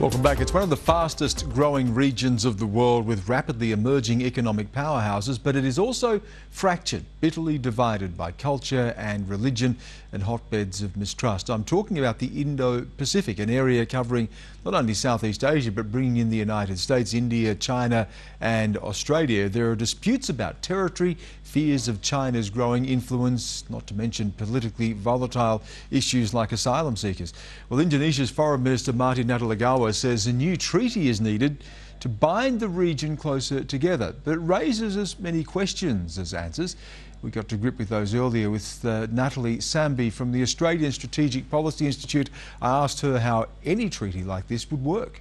Welcome back. It's one of the fastest growing regions of the world with rapidly emerging economic powerhouses, but it is also fractured, bitterly divided by culture and religion and hotbeds of mistrust. I'm talking about the Indo-Pacific, an area covering not only Southeast Asia, but bringing in the United States, India, China and Australia. There are disputes about territory, fears of China's growing influence, not to mention politically volatile issues like asylum seekers. Well, Indonesia's Foreign Minister Natalie Sambhi says a new treaty is needed to bind the region closer together, but it raises as many questions as answers. We got to grip with those earlier with Natalie Sambhi from the Australian Strategic Policy Institute. I asked her how any treaty like this would work.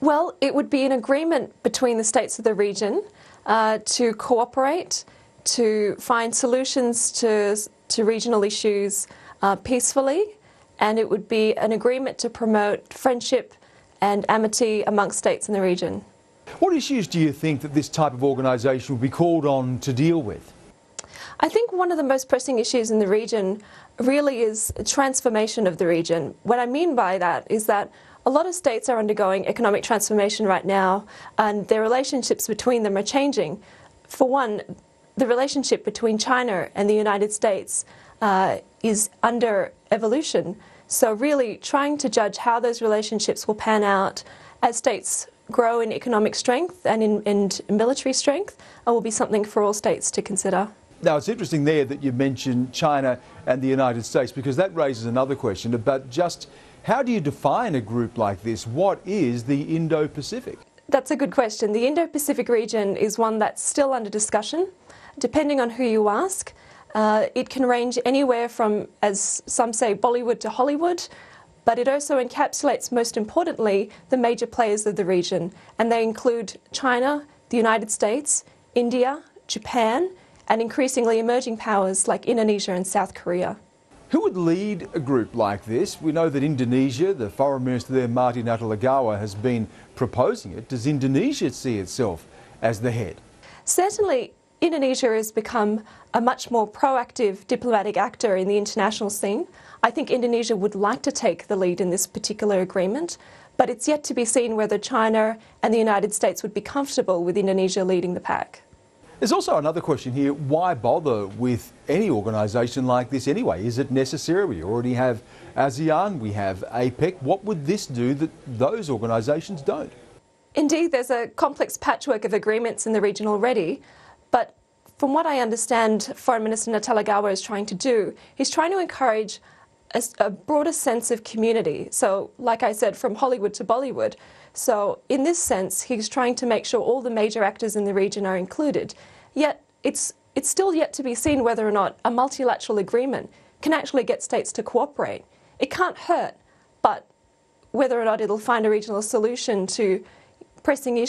Well, it would be an agreement between the states of the region to cooperate, to find solutions to regional issues peacefully, and it would be an agreement to promote friendship and amity amongst states in the region. What issues do you think that this type of organisation will be called on to deal with? I think one of the most pressing issues in the region really is transformation of the region. What I mean by that is that a lot of states are undergoing economic transformation right now, and their relationships between them are changing. For one, the relationship between China and the United States is under evolution. So really trying to judge how those relationships will pan out as states grow in economic strength and in military strength will be something for all states to consider. Now, it's interesting there that you mentioned China and the United States, because that raises another question about just how do you define a group like this? What is the Indo-Pacific? That's a good question. The Indo-Pacific region is one that's still under discussion. Depending on who you ask, it can range anywhere from, as some say, Bollywood to Hollywood, but it also encapsulates, most importantly, the major players of the region, and they include China, the United States, India, Japan, and increasingly emerging powers like Indonesia and South Korea. Who would lead a group like this? We know that Indonesia, the Foreign Minister there, Natalie Sambhi, has been proposing it. Does Indonesia see itself as the head? Certainly, Indonesia has become a much more proactive diplomatic actor in the international scene. I think Indonesia would like to take the lead in this particular agreement, but it's yet to be seen whether China and the United States would be comfortable with Indonesia leading the pack. There's also another question here. Why bother with any organisation like this anyway? Is it necessary? We already have ASEAN, we have APEC. What would this do that those organisations don't? Indeed, there's a complex patchwork of agreements in the region already, but from what I understand, Foreign Minister Natalie Sambhi is trying to do, he's trying to encourage a broader sense of community. So, like I said, from Hollywood to Bollywood. So, in this sense, he's trying to make sure all the major actors in the region are included. Yet, it's still yet to be seen whether or not a multilateral agreement can actually get states to cooperate. It can't hurt, but whether or not it'll find a regional solution to pressing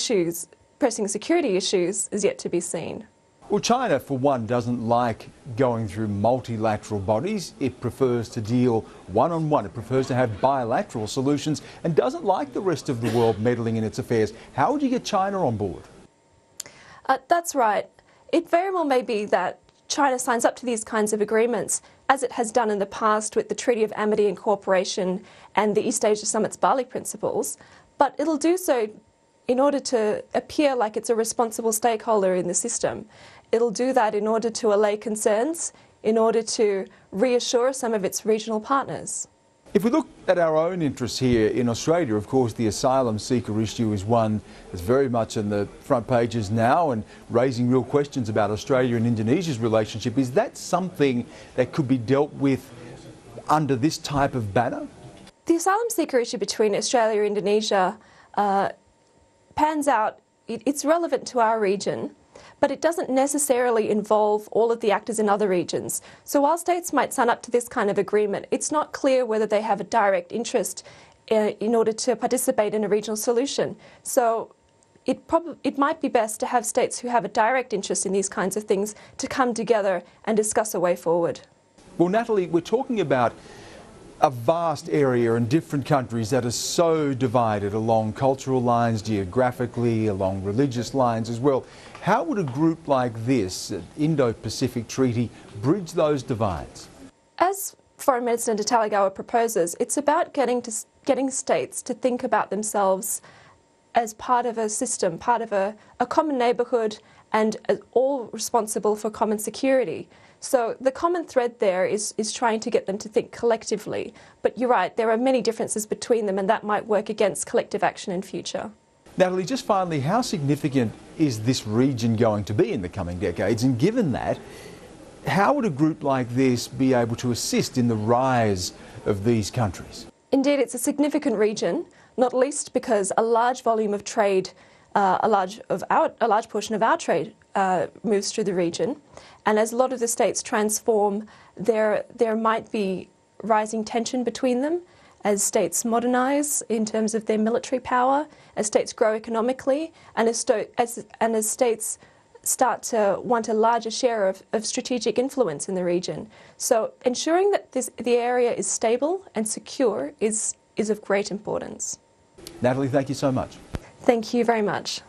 security issues is yet to be seen. Well, China, for one, doesn't like going through multilateral bodies. It prefers to deal one-on-one. It prefers to have bilateral solutions and doesn't like the rest of the world meddling in its affairs. How would you get China on board? That's right. It very well may be that China signs up to these kinds of agreements, as it has done in the past with the Treaty of Amity and Cooperation and the East Asia Summit's Bali Principles, but it'll do so in order to appear like it's a responsible stakeholder in the system. It'll do that in order to allay concerns, in order to reassure some of its regional partners. If we look at our own interests here in Australia, of course, the asylum seeker issue is one that's very much in the front pages now and raising real questions about Australia and Indonesia's relationship. Is that something that could be dealt with under this type of banner? The asylum seeker issue between Australia and Indonesia pans out. It's relevant to our region, but it doesn't necessarily involve all of the actors in other regions. So while states might sign up to this kind of agreement, it's not clear whether they have a direct interest in order to participate in a regional solution. So it might be best to have states who have a direct interest in these kinds of things to come together and discuss a way forward. Well, Natalie, we're talking about a vast area and different countries that are so divided along cultural lines, geographically, along religious lines as well. How would a group like this, Indo-Pacific Treaty, bridge those divides? As Foreign Minister Natalie proposes, it's about getting states to think about themselves as part of a system, part of a common neighbourhood, and all responsible for common security. So the common thread there is trying to get them to think collectively. But you're right, there are many differences between them, and that might work against collective action in future. Natalie, just finally, how significant is this region going to be in the coming decades? And given that, how would a group like this be able to assist in the rise of these countries? Indeed, it's a significant region, not least because a large volume of trade, a large portion of our trade moves through the region. And as a lot of the states transform, there might be rising tension between them as states modernise in terms of their military power, as states grow economically, and as states start to want a larger share of strategic influence in the region. So ensuring that the area is stable and secure is of great importance. Natalie, thank you so much. Thank you very much.